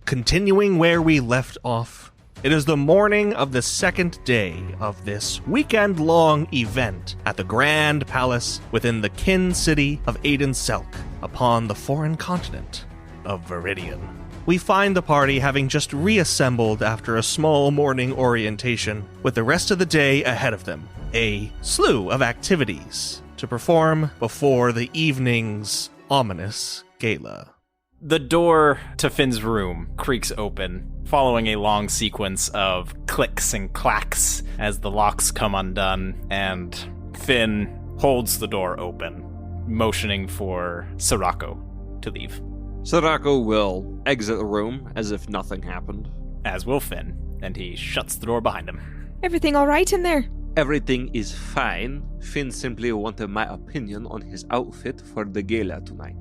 Continuing where we left off, it is the morning of the second day of this weekend-long event at the Grand Palace within the kin city of Aiden-Selk upon the foreign continent of Viridian. We find the party having just reassembled after a small morning orientation, with the rest of the day ahead of them, a slew of activities to perform before the evening's ominous gala. The door to Finn's room creaks open, following a long sequence of clicks and clacks as the locks come undone, and Finn holds the door open, motioning for Sirocco to leave. Sirocco will exit the room as if nothing happened. As will Finn, and he shuts the door behind him. Everything all right in there? Everything is fine. Finn simply wanted my opinion on his outfit for the gala tonight.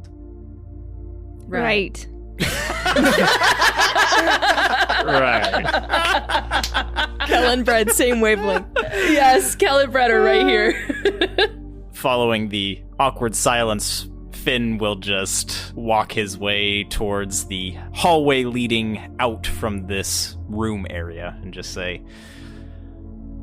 Right. Right. Kel and Brett, same wavelength. Yes, Kel and Brett are right here. Following the awkward silence, Finn will just walk his way towards the hallway leading out from this room area and just say,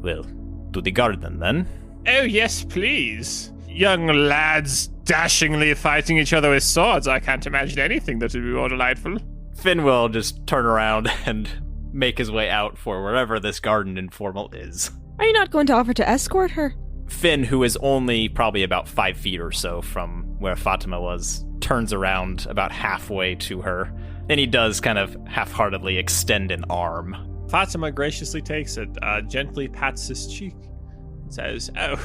"Well, to the garden then." Oh, yes, please. Young lads dashingly fighting each other with swords. I can't imagine anything that would be more delightful. Finn will just turn around and make his way out for wherever this garden informal is. Are you not going to offer to escort her? Finn, who is only probably about 5 feet or so from where Fatima was, turns around about halfway to her, and he does kind of half-heartedly extend an arm. Fatima graciously takes it, gently pats his cheek, and says, "Oh,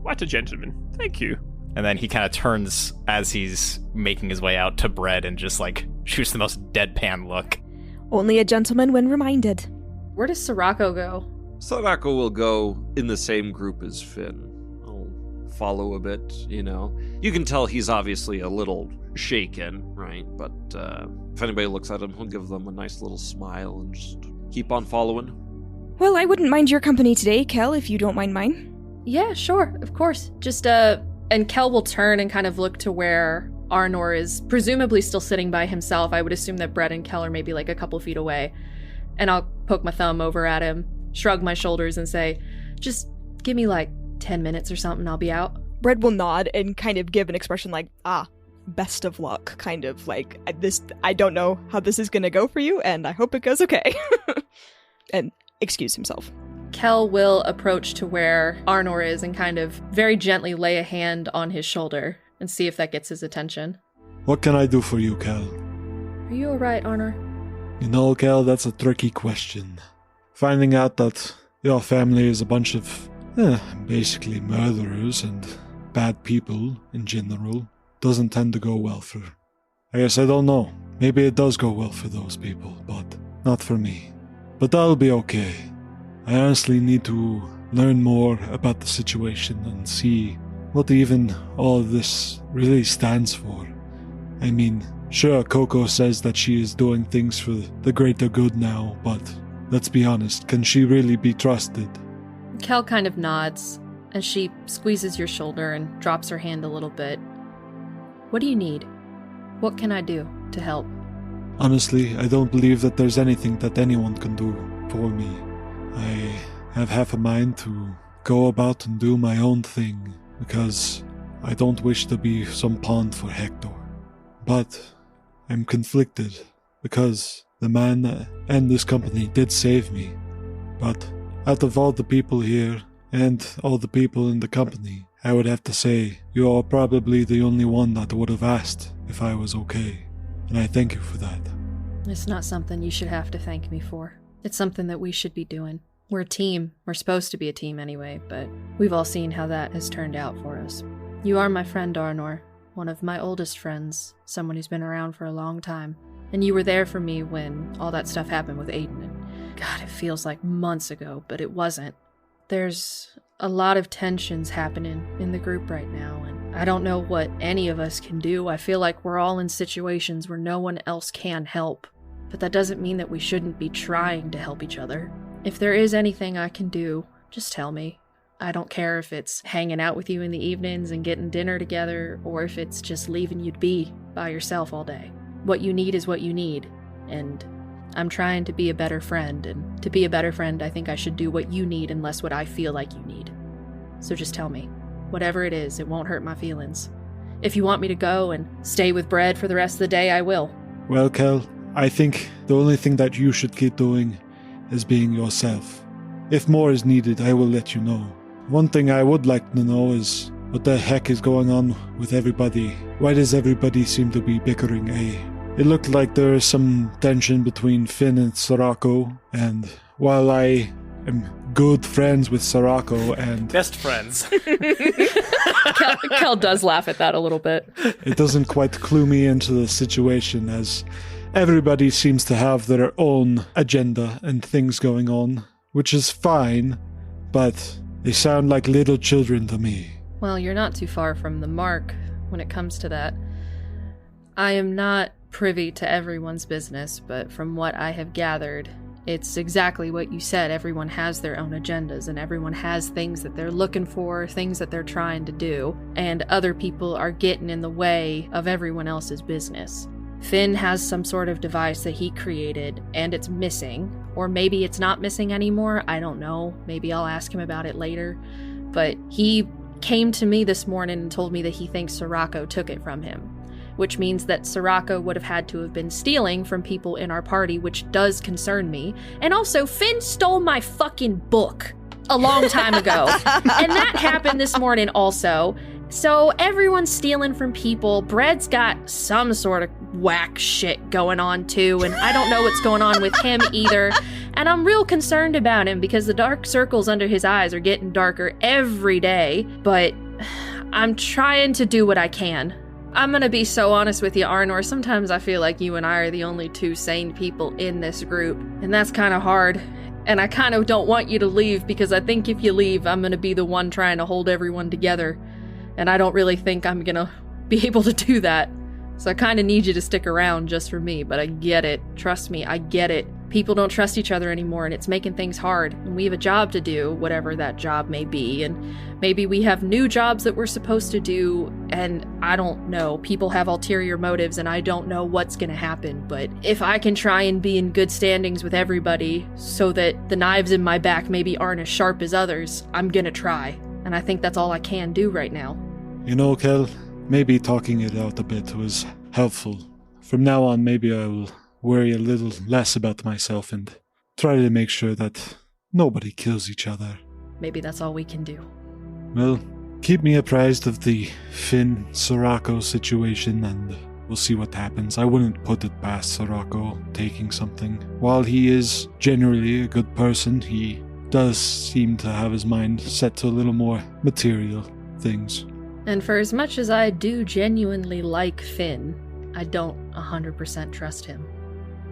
what a gentleman. Thank you." And then he kind of turns as he's making his way out to Bread and just like shoots the most deadpan look. Only a gentleman when reminded. Where does Sirocco go? Sirocco will go in the same group as Finn. I'll follow a bit, you know. You can tell he's obviously a little shaken, right? But if anybody looks at him, he'll give them a nice little smile and just keep on following. Well, I wouldn't mind your company today, Kel, if you don't mind mine. Yeah, sure, of course. Just, and Kel will turn and kind of look to where Arnor is presumably still sitting by himself. I would assume that Brett and Kel are maybe like a couple feet away. And I'll poke my thumb over at him, shrug my shoulders, and say, just give me like 10 minutes or something, I'll be out. Brett will nod and kind of give an expression like, best of luck, kind of like, I don't know how this is gonna go for you, and I hope it goes okay. And excuse himself. Kel will approach to where Arnor is and kind of very gently lay a hand on his shoulder and see if that gets his attention. What can I do for you, Kel? Are you alright, Arnor? You know, Kel, that's a tricky question. Finding out that your family is a bunch of, basically murderers and bad people in general doesn't tend to go well for... I guess I don't know. Maybe it does go well for those people, but not for me. But that'll be okay. I honestly need to learn more about the situation and see what even all of this really stands for. I mean, sure, Coco says that she is doing things for the greater good now, but let's be honest, can she really be trusted? Kel kind of nods, and she squeezes your shoulder and drops her hand a little bit. What do you need? What can I do to help? Honestly, I don't believe that there's anything that anyone can do for me. I have half a mind to go about and do my own thing, because I don't wish to be some pawn for Hector. But I'm conflicted, because the man and this company did save me. But out of all the people here, and all the people in the company, I would have to say you are probably the only one that would have asked if I was okay. And I thank you for that. It's not something you should have to thank me for. It's something that we should be doing. We're a team. We're supposed to be a team anyway, but we've all seen how that has turned out for us. You are my friend, Arnor. One of my oldest friends. Someone who's been around for a long time. And you were there for me when all that stuff happened with Aiden. And God, it feels like months ago, but it wasn't. There's a lot of tensions happening in the group right now, and I don't know what any of us can do. I feel like we're all in situations where no one else can help. But that doesn't mean that we shouldn't be trying to help each other. If there is anything I can do, just tell me. I don't care if it's hanging out with you in the evenings and getting dinner together, or if it's just leaving you to be by yourself all day. What you need is what you need, and I'm trying to be a better friend, and to be a better friend, I think I should do what you need and less what I feel like you need. So just tell me. Whatever it is, it won't hurt my feelings. If you want me to go and stay with Bread for the rest of the day, I will. Well, Kel, I think the only thing that you should keep doing is being yourself. If more is needed, I will let you know. One thing I would like to know is what the heck is going on with everybody. Why does everybody seem to be bickering, eh? It looked like there is some tension between Finn and Sirocco, and while I am good friends with Sirocco and... Best friends. Kel does laugh at that a little bit. It doesn't quite clue me into the situation, as everybody seems to have their own agenda and things going on, which is fine, but they sound like little children to me. Well, you're not too far from the mark when it comes to that. I am not privy to everyone's business, but from what I have gathered, it's exactly what you said. Everyone has their own agendas, and everyone has things that they're looking for, things that they're trying to do, and other people are getting in the way of everyone else's business. Finn has some sort of device that he created, and it's missing. Or maybe it's not missing anymore, I don't know. Maybe I'll ask him about it later. But he came to me this morning and told me that he thinks Sirocco took it from him. Which means that Sirocco would have had to have been stealing from people in our party, which does concern me. And also, Finn stole my fucking book a long time ago. And that happened this morning also. So everyone's stealing from people. Bread's got some sort of whack shit going on too, and I don't know what's going on with him either. And I'm real concerned about him because the dark circles under his eyes are getting darker every day. But I'm trying to do what I can. I'm gonna be so honest with you, Arnor. Sometimes I feel like you and I are the only two sane people in this group, and that's kind of hard. And I kind of don't want you to leave, because I think if you leave, I'm gonna be the one trying to hold everyone together. And I don't really think I'm gonna be able to do that. So I kind of need you to stick around just for me, but I get it. Trust me, I get it. People don't trust each other anymore, and it's making things hard. And we have a job to do, whatever that job may be. And maybe we have new jobs that we're supposed to do, and I don't know. People have ulterior motives, and I don't know what's gonna happen. But if I can try and be in good standings with everybody so that the knives in my back maybe aren't as sharp as others, I'm gonna try. And I think that's all I can do right now. You know, Kel, maybe talking it out a bit was helpful. From now on, maybe I'll worry a little less about myself and try to make sure that nobody kills each other. Maybe that's all we can do. Well, keep me apprised of the Finn Sirocco situation, and we'll see what happens. I wouldn't put it past Sirocco taking something. While he is generally a good person, he does seem to have his mind set to a little more material things. And for as much as I do genuinely like Finn, I don't 100% trust him.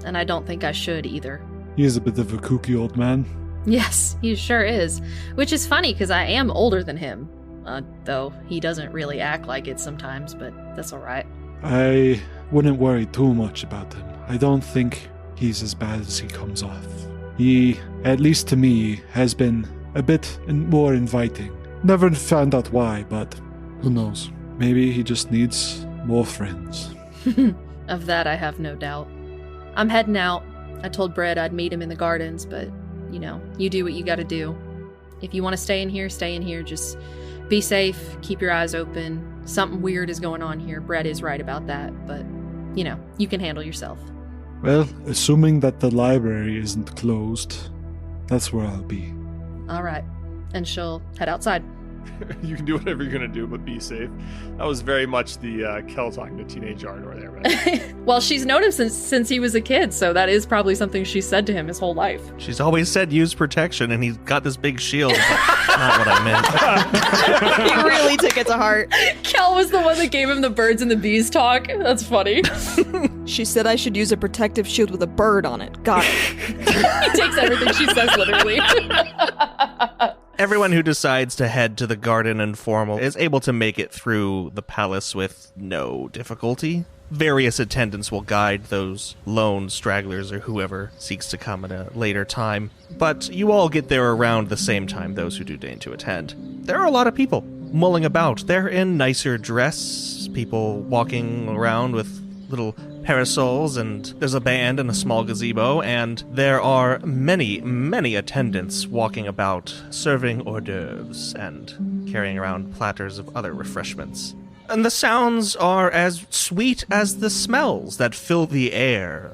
And I don't think I should either. He is a bit of a kooky old man. Yes, he sure is. Which is funny because I am older than him. Though he doesn't really act like it sometimes, but that's alright. I wouldn't worry too much about him. I don't think he's as bad as he comes off. He, at least to me, has been a bit more inviting. Never found out why, but who knows? Maybe he just needs more friends. Of that I have no doubt. I'm heading out. I told Brett I'd meet him in the gardens, but, you know, you do what you gotta do. If you want to stay in here, stay in here. Just be safe, keep your eyes open. Something weird is going on here. Brett is right about that, but, you know, you can handle yourself. Well, assuming that the library isn't closed, that's where I'll be. Alright. And she'll head outside. You can do whatever you're gonna do, but be safe. That was very much the Kel talking to teenage Arnor there, right? Well, she's known him since he was a kid, so that is probably something she said to him his whole life. She's always said use protection, and he's got this big shield, but not what I meant. He really took it to heart. Kel was the one that gave him the birds and the bees talk. That's funny. She said I should use a protective shield with a bird on it. Got it. He takes everything she says literally. Everyone who decides to head to the garden informal is able to make it through the palace with no difficulty. Various attendants will guide those lone stragglers or whoever seeks to come at a later time, but you all get there around the same time, those who do deign to attend. There are a lot of people mulling about. They're in nicer dress, people walking around with little parasols, and there's a band and a small gazebo, and there are many, many attendants walking about, serving hors d'oeuvres and carrying around platters of other refreshments. And the sounds are as sweet as the smells that fill the air,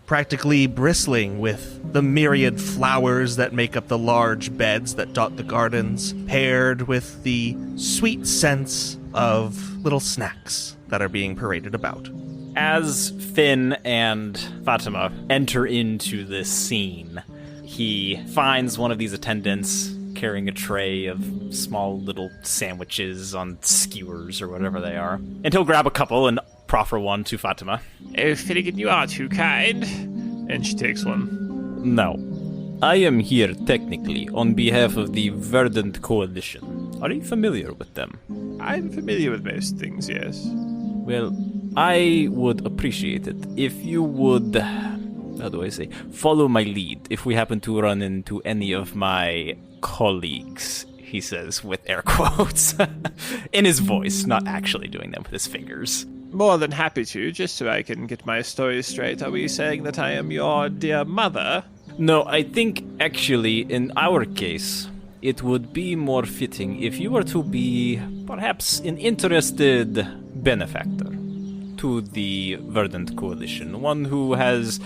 practically bristling with the myriad flowers that make up the large beds that dot the gardens, paired with the sweet scents of little snacks that are being paraded about. As Finn and Fatima enter into this scene, he finds one of these attendants carrying a tray of small little sandwiches on skewers or whatever they are. And he'll grab a couple and proffer one to Fatima. Oh, Finnegan, you are too kind. And she takes one. No. I am here technically on behalf of the Verdant Coalition. Are you familiar with them? I'm familiar with most things, yes. Well, I would appreciate it if you would, follow my lead if we happen to run into any of my colleagues, he says with air quotes, in his voice, not actually doing them with his fingers. More than happy to, just so I can get my story straight. Are we saying that I am your dear mother? No, I think actually in our case, it would be more fitting if you were to be perhaps an interested benefactor to the Verdant Coalition, one who has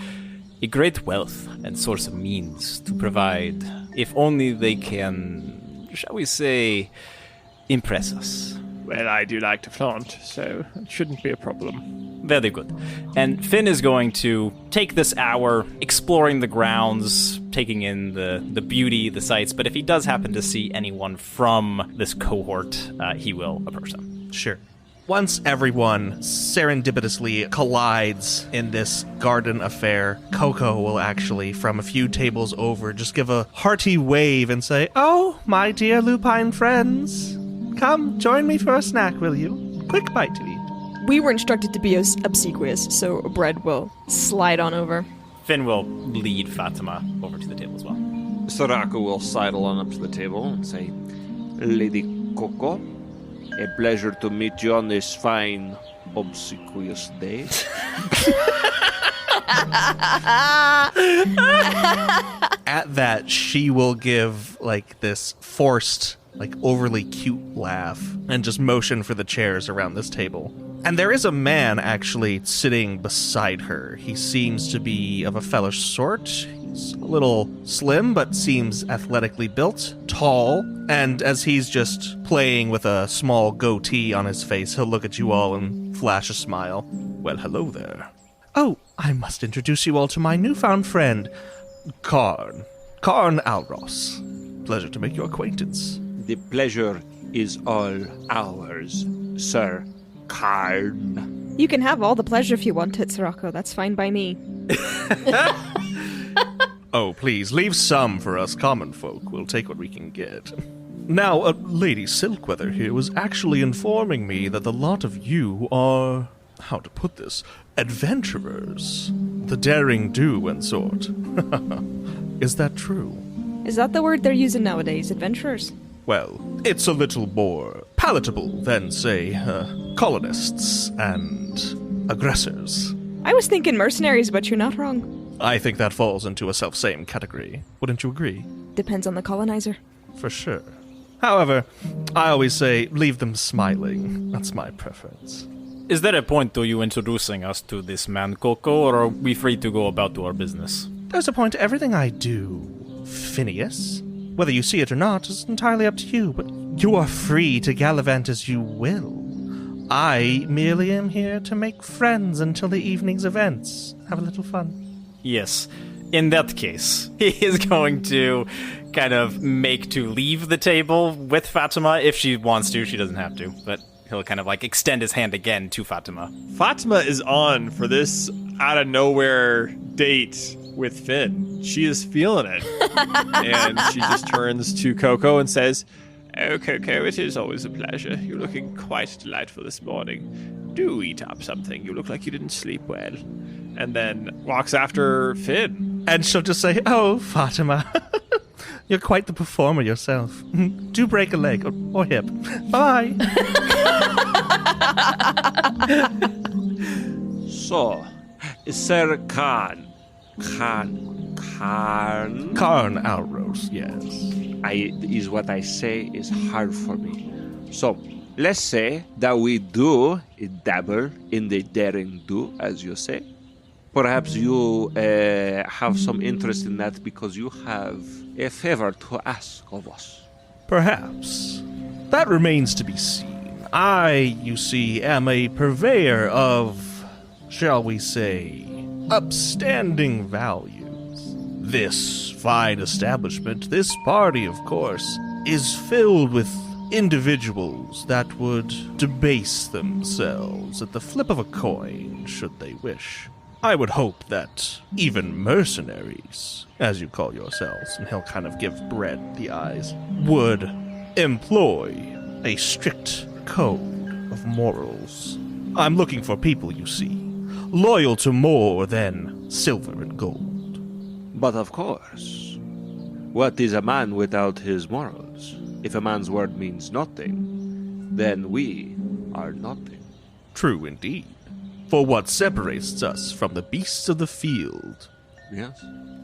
a great wealth and source of means to provide, if only they can, shall we say, impress us. Well, I do like to flaunt, so it shouldn't be a problem. Very good. And Finn is going to take this hour exploring the grounds, taking in the beauty, the sights, but if he does happen to see anyone from this cohort, he will approach them. Sure. Once everyone serendipitously collides in this garden affair, Coco will actually, from a few tables over, just give a hearty wave and say, "Oh, my dear lupine friends, come, join me for a snack, will you? Quick bite to eat." We were instructed to be obsequious, so Bread will slide on over. Finn will lead Fatima over to the table as well. Soraka will sidle on up to the table and say, "Lady Coco, a pleasure to meet you on this fine, obsequious day." At that, she will give, this forced, overly cute laugh and just motion for the chairs around this table. And there is a man actually sitting beside her. He seems to be of a fellish sort. He's a little slim, but seems athletically built, tall, and as he's just playing with a small goatee on his face, he'll look at you all and flash a smile. "Well, hello there. Oh, I must introduce you all to my newfound friend, Karn Alros. Pleasure to make your acquaintance." "The pleasure is all ours, Sir Karn." You can have all the pleasure if you want it, Sorako. That's fine by me. Oh, please, leave some for us common folk. We'll take what we can get. Now, Lady Silkweather here was actually informing me that the lot of you are, how to put this, adventurers. The daring-do and sort. Is that true? Is that the word they're using nowadays, adventurers? Well, it's a little more palatable than, say, colonists and aggressors. I was thinking mercenaries, but you're not wrong. I think that falls into a self-same category. Wouldn't you agree? Depends on the colonizer. For sure. However, I always say, leave them smiling. That's my preference. Is there a point to you introducing us to this man, Coco, or are we free to go about to our business? There's a point to everything I do, Phineas. Whether you see it or not is entirely up to you, but you are free to gallivant as you will. I merely am here to make friends until the evening's events. Have a little fun. Yes. In that case, he is going to kind of make to leave the table with Fatima if she wants to. She doesn't have to, but he'll kind of extend his hand again to Fatima. Fatima is on for this out of nowhere date with Finn. She is feeling it. And she just turns to Coco and says, "Oh, Coco, it is always a pleasure. You're looking quite delightful this morning. Do eat up something. You look like you didn't sleep well." And then walks after Finn. And she'll just say, "Oh, Fatima, you're quite the performer yourself. Do break a leg or hip. Bye." "So, Sir Khan. Khan. Karn Alros, yes. Is what I say is hard for me. So, let's say that we do dabble in the daring do, as you say. Perhaps you have some interest in that because you have a favor to ask of us. Perhaps. That remains to be seen. I, you see, am a purveyor of, shall we say, upstanding values. This fine establishment, this party, of course, is filled with individuals that would debase themselves at the flip of a coin, should they wish. I would hope that even mercenaries, as you call yourselves, and he'll kind of give Bread the eyes, would employ a strict code of morals. I'm looking for people, you see, loyal to more than silver and gold. But of course, what is a man without his morals? If a man's word means nothing, then we are nothing. True indeed. For what separates us from the beasts of the field? Yes.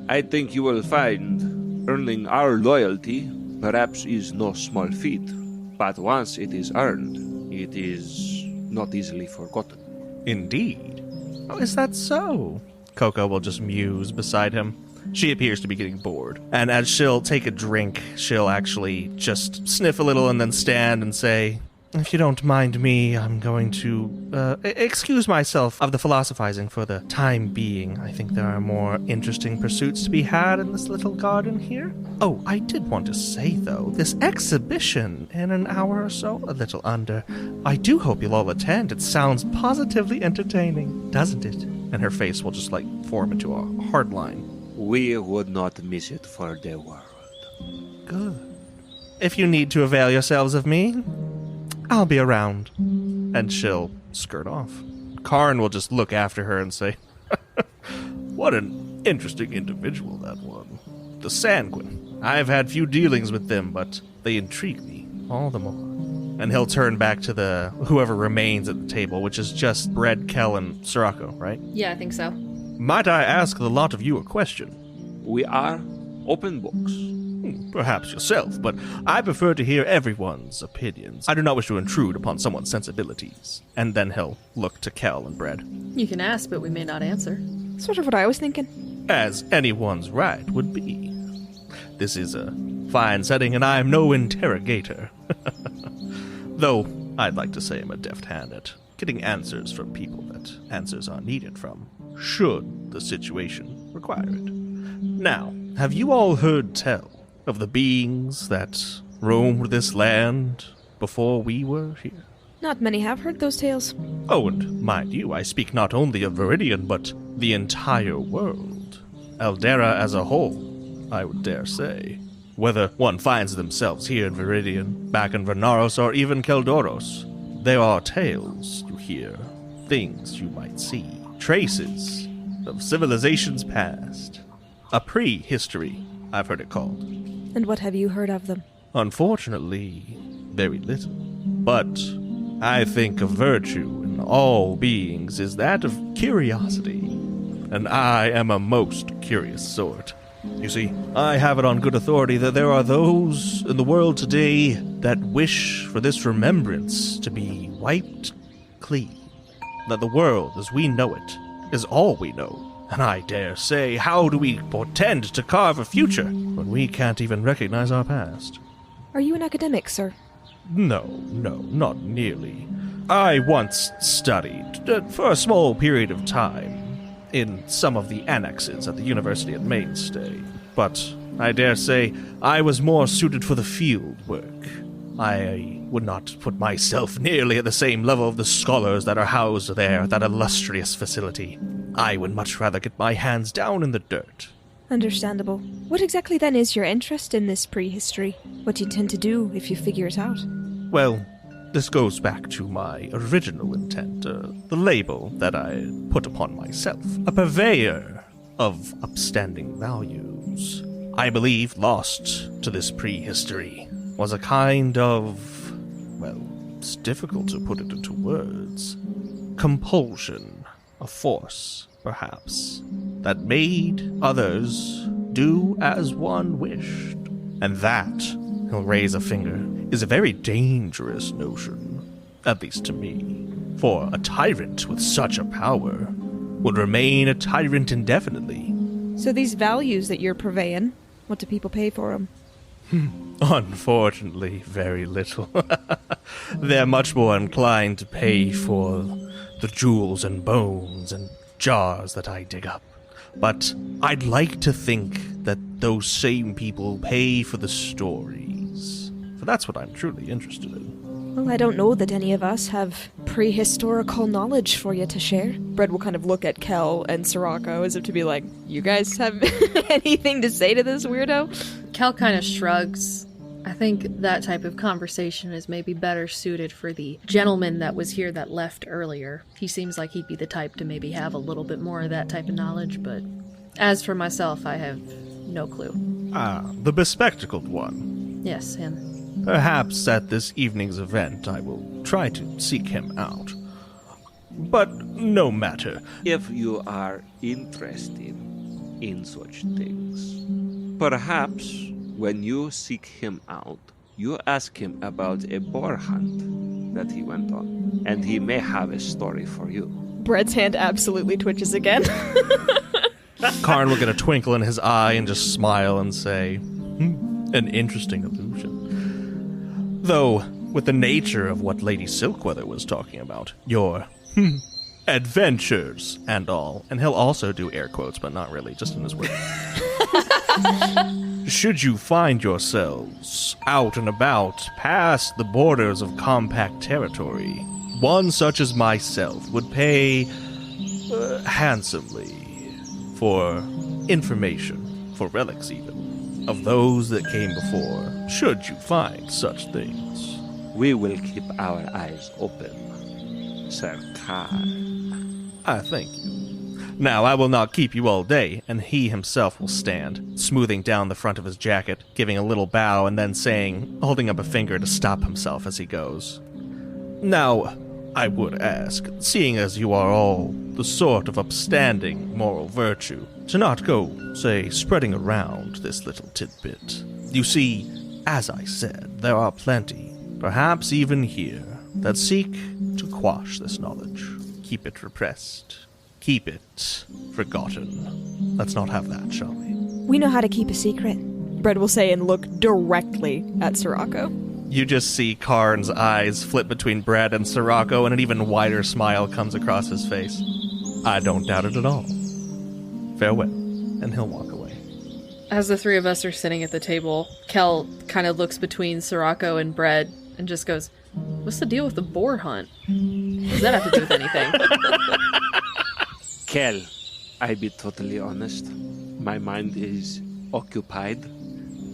I think you will find earning our loyalty perhaps is no small feat, but once it is earned, it is not easily forgotten. Indeed. Oh, is that so? Coco will just muse beside him. She appears to be getting bored, and as she'll take a drink, she'll actually just sniff a little and then stand and say, "If you don't mind me, I'm going to excuse myself of the philosophizing for the time being. I think there are more interesting pursuits to be had in this little garden here. Oh, I did want to say, though, this exhibition in an hour or so, a little under, I do hope you'll all attend. It sounds positively entertaining, doesn't it?" And her face will just, form into a hard line. We would not miss it for the world. Good. If you need to avail yourselves of me, I'll be around. And she'll skirt off. Karn will just look after her and say, "What an interesting individual, that one. The Sanguine. I've had few dealings with them, but they intrigue me all the more." And he'll turn back to the whoever remains at the table, which is just Bread, Kel, and Sirocco, right? Yeah, I think so. Might I ask the lot of you a question? We are open books. Perhaps yourself, but I prefer to hear everyone's opinions. I do not wish to intrude upon someone's sensibilities. And then he'll look to Kel and Bread. You can ask, but we may not answer. Sort of what I was thinking. As anyone's right would be. This is a fine setting, and I am no interrogator. Though I'd like to say I'm a deft hand at getting answers from people that answers are needed from, should the situation require it. Now, have you all heard tell of the beings that roamed this land before we were here? Not many have heard those tales. Oh, and mind you, I speak not only of Viridian, but the entire world. Eldera as a whole, I would dare say. Whether one finds themselves here in Viridian, back in Vernaros, or even Keldoros, there are tales you hear, things you might see, traces of civilizations past. A prehistory, I've heard it called. And what have you heard of them? Unfortunately, very little. But I think a virtue in all beings is that of curiosity, and I am a most curious sort. You see, I have it on good authority that there are those in the world today that wish for this remembrance to be wiped clean. That the world as we know it is all we know. And I dare say, how do we portend to carve a future when we can't even recognize our past? Are you an academic, sir? No, not nearly. I once studied, for a small period of time, in some of the annexes at the University at Mainstay. But I dare say I was more suited for the field work. I would not put myself nearly at the same level of the scholars that are housed there at that illustrious facility. I would much rather get my hands down in the dirt. Understandable. What exactly then is your interest in this prehistory? What do you intend to do if you figure it out? Well, this goes back to my original intent, the label that I put upon myself. A purveyor of upstanding values. I believe lost to this prehistory was a kind of, well, it's difficult to put it into words, compulsion a force, perhaps, that made others do as one wished. And that, he'll raise a finger, is a very dangerous notion, at least to me. For a tyrant with such a power would remain a tyrant indefinitely. So these values that you're purveying, what do people pay for them? Unfortunately, very little. They're much more inclined to pay for the jewels and bones and jars that I dig up. But I'd like to think that those same people pay for the stories. For that's what I'm truly interested in. Well, I don't know that any of us have prehistorical knowledge for you to share. Brett will kind of look at Kel and Sirocco as if to be like, you guys have anything to say to this weirdo? Kel kind of shrugs. I think that type of conversation is maybe better suited for the gentleman that was here that left earlier. He seems like he'd be the type to maybe have a little bit more of that type of knowledge, but as for myself, I have no clue. Ah, the bespectacled one. Yes, him. Perhaps at this evening's event I will try to seek him out. But no matter. If you are interested in such things, perhaps when you seek him out, you ask him about a boar hunt that he went on, and he may have a story for you. Brett's hand absolutely twitches again. Karn will get a twinkle in his eye and just smile and say, an interesting illusion. Though, with the nature of what Lady Silkweather was talking about, your adventures and all, and he'll also do air quotes, but not really, just in his way. Should you find yourselves out and about past the borders of compact territory, one such as myself would pay handsomely for information, for relics even, of those that came before, should you find such things. We will keep our eyes open, Sir Khan. I thank you. Now, I will not keep you all day, and he himself will stand, smoothing down the front of his jacket, giving a little bow, and then saying, holding up a finger to stop himself as he goes. Now, I would ask, seeing as you are all the sort of upstanding moral virtue, to not go, say, spreading around this little tidbit. You see, as I said, there are plenty, perhaps even here, that seek to quash this knowledge, keep it repressed. Keep it forgotten. Let's not have that, shall we? We know how to keep a secret, Brett will say and look directly at Sirocco. You just see Karn's eyes flip between Brett and Sirocco, and an even wider smile comes across his face. I don't doubt it at all. Farewell, and he'll walk away. As the three of us are sitting at the table, Kel kind of looks between Sirocco and Brett and just goes, what's the deal with the boar hunt? What does that have to do with anything? Kel, I be totally honest. My mind is occupied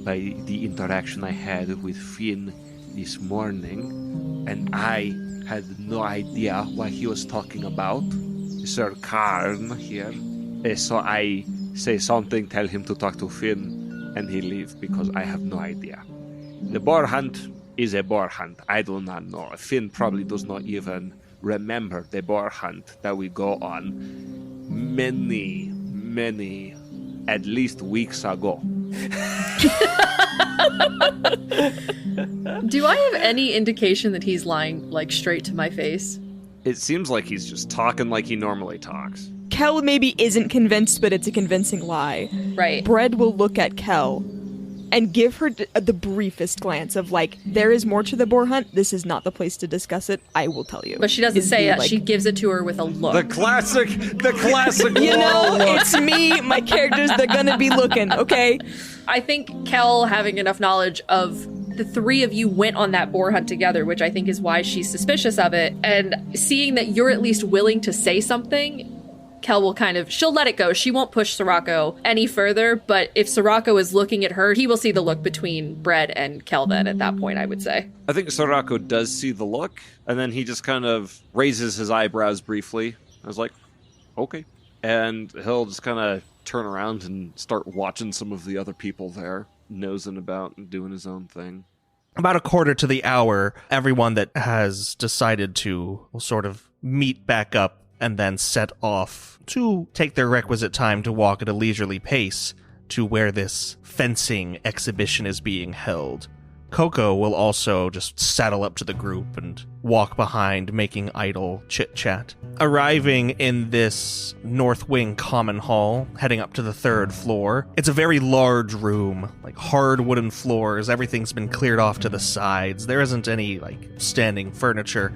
by the interaction I had with Finn this morning, and I had no idea what he was talking about. Sir Karn here. So I say something, tell him to talk to Finn, and he leave because I have no idea. The boar hunt is a boar hunt. I do not know. Finn probably does not even remember the boar hunt that we go on many, at least weeks ago. Do I have any indication that he's lying, like, straight to my face? It seems like he's just talking like he normally talks. Kel maybe isn't convinced, but it's a convincing lie. Right. Brett will look at Kel and give her the briefest glance of, like, there is more to the boar hunt. This is not the place to discuss it. I will tell you. But she doesn't Is say the, it. like- She gives it to her with a look. The classic You know, wall look. it's me, my characters, they're gonna be looking, okay? I think Kel having enough knowledge of the three of you went on that boar hunt together, which I think is why she's suspicious of it, and seeing that you're at least willing to say something, Kel will she'll let it go. She won't push Sirocco any further, but if Sirocco is looking at her, he will see the look between Brett and Kel then at that point, I would say. I think Sirocco does see the look, and then he just kind of raises his eyebrows briefly. I was like, okay. And he'll just kind of turn around and start watching some of the other people there, nosing about and doing his own thing. About a quarter to the hour, everyone that has decided to will sort of meet back up and then set off to take their requisite time to walk at a leisurely pace to where this fencing exhibition is being held. Coco will also just saddle up to the group and walk behind, making idle chit-chat. Arriving in this North Wing common hall, heading up to the 3rd floor, it's a very large room, like hard wooden floors, everything's been cleared off to the sides, there isn't any, standing furniture,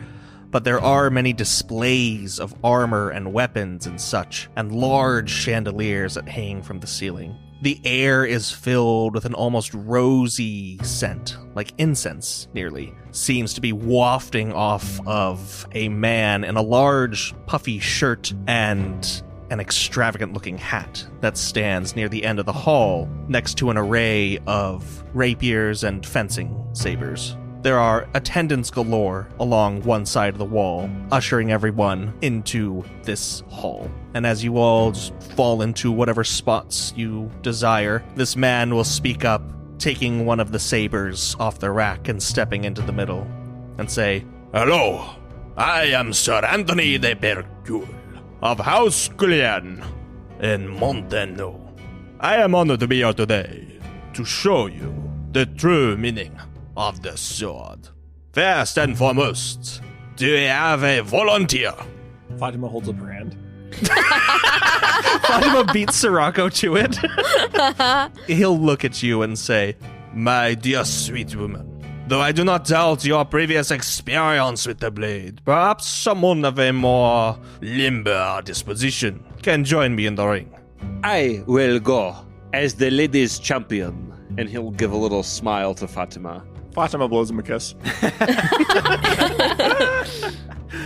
but there are many displays of armor and weapons and such, and large chandeliers that hang from the ceiling. The air is filled with an almost rosy scent, like incense, nearly. Seems to be wafting off of a man in a large, puffy shirt and an extravagant-looking hat that stands near the end of the hall, next to an array of rapiers and fencing sabers. There are attendants galore along one side of the wall, ushering everyone into this hall. And as you all just fall into whatever spots you desire, this man will speak up, taking one of the sabers off the rack and stepping into the middle, and say, "Hello, I am Sir Anthony de Bercule of House Cullian in Montano. I am honored to be here today to show you the true meaning of the sword. First and foremost, do you have a volunteer?" Fatima holds up her hand. Fatima beats Sirocco to it. He'll look at you and say, "My dear sweet woman, though I do not doubt your previous experience with the blade, perhaps someone of a more limber disposition can join me in the ring." I will go as the ladies' champion. And he'll give a little smile to Fatima. Fatima blows him a kiss.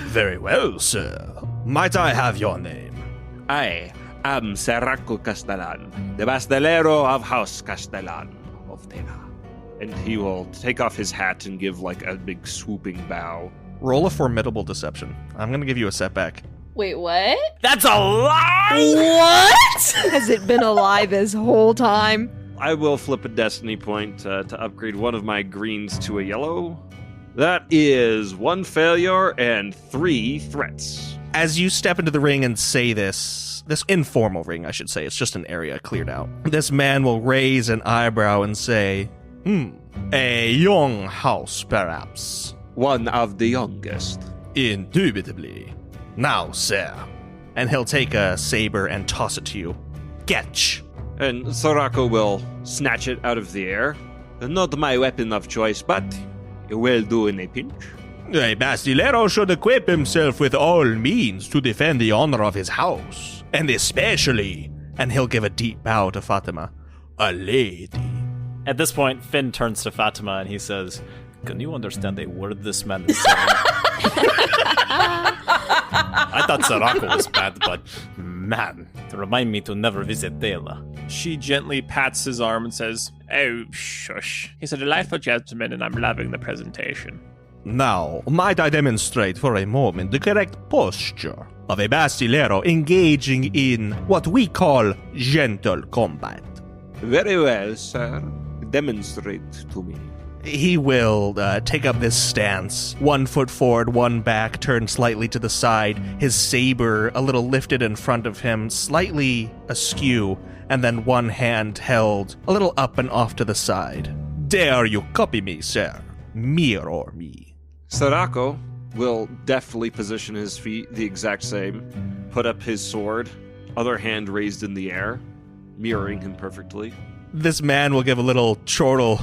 "Very well, sir. Might I have your name?" I am Sirocco Castellan, the Bastillero of House Castellan of Tena. And he will take off his hat and give a big swooping bow. roll a formidable deception. I'm going to give you a setback. Wait, what? That's a lie! What? Has it been alive this whole time? I will flip a destiny point to upgrade one of my greens to a yellow. That is 1 failure and 3 threats. As you step into the ring and say this informal ring, I should say, it's just an area cleared out. This man will raise an eyebrow and say, A young house, perhaps. One of the youngest. Indubitably. Now, sir. and he'll take a saber and toss it to you. Catch! And Sirocco will snatch it out of the air. Not my weapon of choice, but it will do in a pinch. A Bastillero should equip himself with all means to defend the honor of his house, and especially, And he'll give a deep bow to Fatima. a lady. At this point, Finn turns to Fatima and he says, "Can you understand a word this man is saying?" I thought Sirocco was bad, but man, remind me to never visit Dela. She gently pats his arm and says, "Oh, shush. He's a delightful gentleman, and I'm loving the presentation." Now, might I demonstrate for a moment the correct posture of a Bastillero engaging in what we call gentle combat? Very well, sir. Demonstrate to me. He will take up this stance, 1 foot forward, 1 back, turned slightly to the side, his saber a little lifted in front of him, slightly askew, and then one hand held a little up and off to the side. Dare you copy me, sir? Mirror me. Sirocco will deftly position his feet the exact same, put up his sword, other hand raised in the air, mirroring him perfectly. This man will give a little chortle.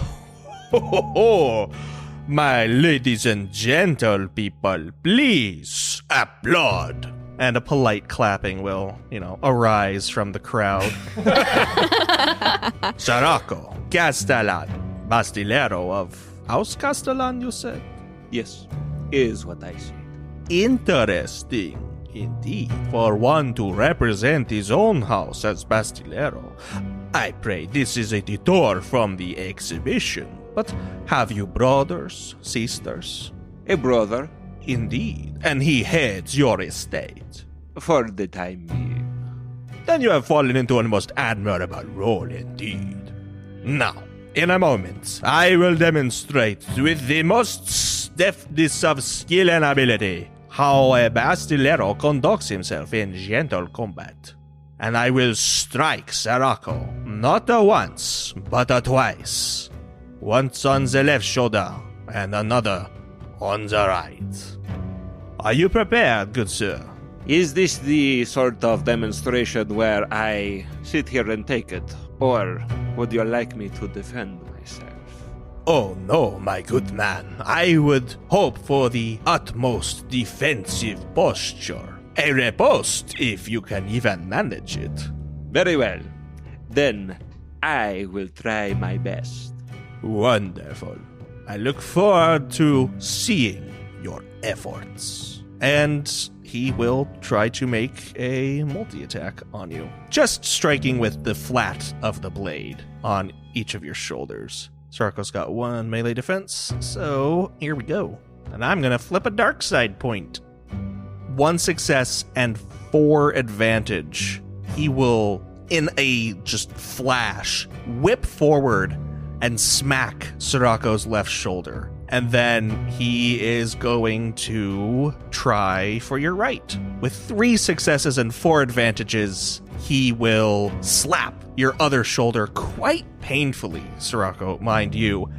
Ho, ho, ho. My ladies and gentle people, please applaud. And a polite clapping will, arise from the crowd. Sirocco, Castellan, Bastillero of House Castellan, you said? Yes, is what I said. Interesting, indeed, for one to represent his own house as Bastillero. I pray this is a detour from the exhibition, but have you brothers, sisters? A brother, Indeed, and he heads your estate. for the time being. Then you have fallen into a most admirable role indeed. Now, in a moment, I will demonstrate with the most deftness of skill and ability how a Bastillero conducts himself in gentle combat. And I will strike Sirocco, not once, but twice. Once on the left shoulder, and another on the right. Are you prepared, good sir? Is this the sort of demonstration where I sit here and take it? Or would you like me to defend myself? Oh no, my good man. I would hope for the utmost defensive posture. A riposte, if you can even manage it. Very well. Then I will try my best. Wonderful. I look forward to seeing your efforts. And he will try to make a multi-attack on you. Just striking with the flat of the blade on each of your shoulders. Sarko's got 1 melee defense, so here we go. And I'm gonna flip a dark side point. 1 success and 4 advantage. He will, in a just flash, whip forward and smack Sirocco's left shoulder. And then he is going to try for your right. With 3 successes and 4 advantages, he will slap your other shoulder quite painfully, Sirocco, mind you.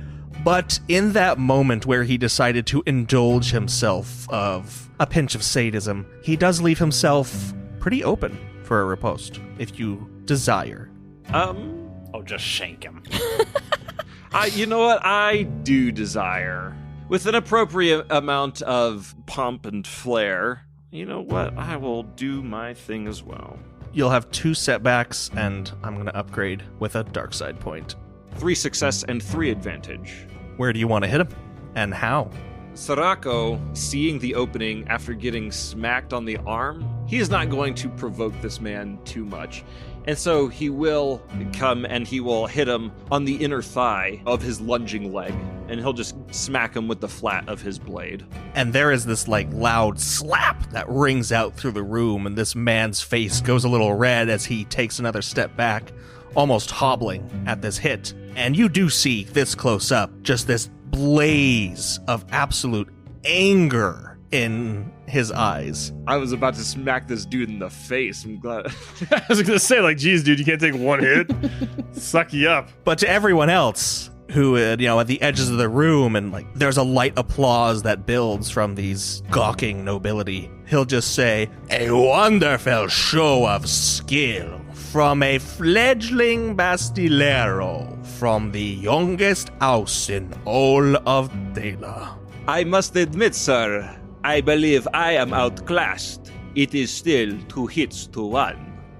But in that moment where he decided to indulge himself of a pinch of sadism, he does leave himself pretty open for a riposte, if you desire. Oh, just shank him. You know what? I do desire. With an appropriate amount of pomp and flair, you know what? I will do my thing as well. You'll have 2 setbacks, and I'm going to upgrade with a dark side point. 3 success and 3 advantage. Where do you want to hit him? And how? Sirocco, seeing the opening after getting smacked on the arm, he is not going to provoke this man too much. And so he will come and he will hit him on the inner thigh of his lunging leg. And he'll just smack him with the flat of his blade. And there is this loud slap that rings out through the room, and this man's face goes a little red as he takes another step back, almost hobbling at this hit. And you do see this close up, just this blaze of absolute anger in his eyes. I was about to smack this dude in the face. I'm glad. I was gonna say, geez, dude, you can't take 1 hit. Suck you up. But to everyone else who, at the edges of the room, and there's a light applause that builds from these gawking nobility, he'll just say, "A wonderful show of skill from a fledgling Bastillero from the youngest house in all of Dela." I must admit, sir, I believe I am outclassed. It is still 2 hits to 1.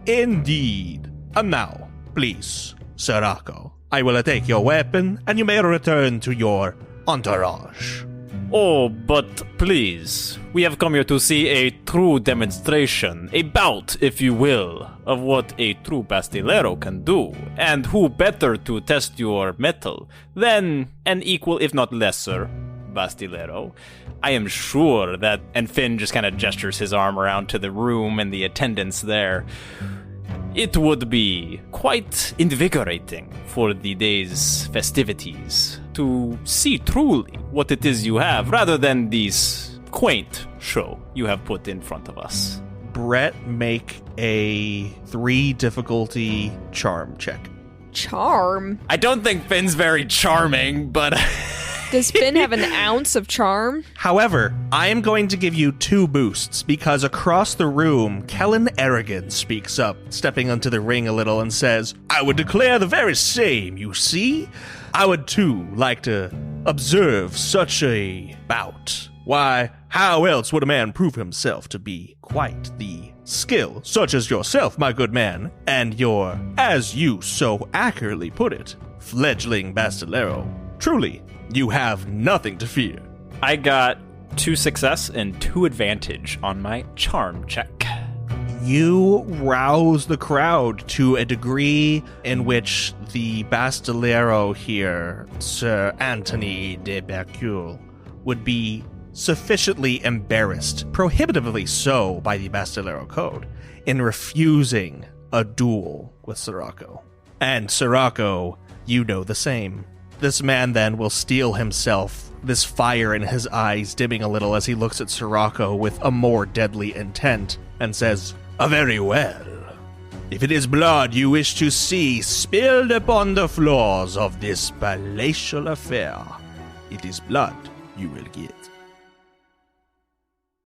Indeed. And now, please, Sirocco, I will take your weapon, and you may return to your entourage. Oh, but please, we have come here to see a true demonstration, a bout, if you will, of what a true Bastillero can do. And who better to test your mettle than an equal, if not lesser, Bastillero? I am sure that, and Finn just kind of gestures his arm around to the room and the attendants there. It would be quite invigorating for the day's festivities to see truly what it is you have, rather than this quaint show you have put in front of us. Brett, make a 3 difficulty charm check. Charm? I don't think Finn's very charming, but... Does Finn have an ounce of charm? However, I am going to give you 2 boosts because across the room, Kellen Arrogant speaks up, stepping onto the ring a little and says, "I would declare the very same, you see? I would too like to observe such a bout. Why, how else would a man prove himself to be quite the skill, such as yourself, my good man, and your, as you so accurately put it, fledgling Bastillero? Truly, you have nothing to fear." I got 2 success and 2 advantage on my charm check. You rouse the crowd to a degree in which the Bastillero here, Sir Anthony de Bercule, would be sufficiently embarrassed, prohibitively so by the Bastillero Code, in refusing a duel with Sirocco. And Sirocco, you know the same. This man then will steel himself, this fire in his eyes dimming a little as he looks at Sirocco with a more deadly intent, and says, Very well. If it is blood you wish to see spilled upon the floors of this palatial affair, it is blood you will get.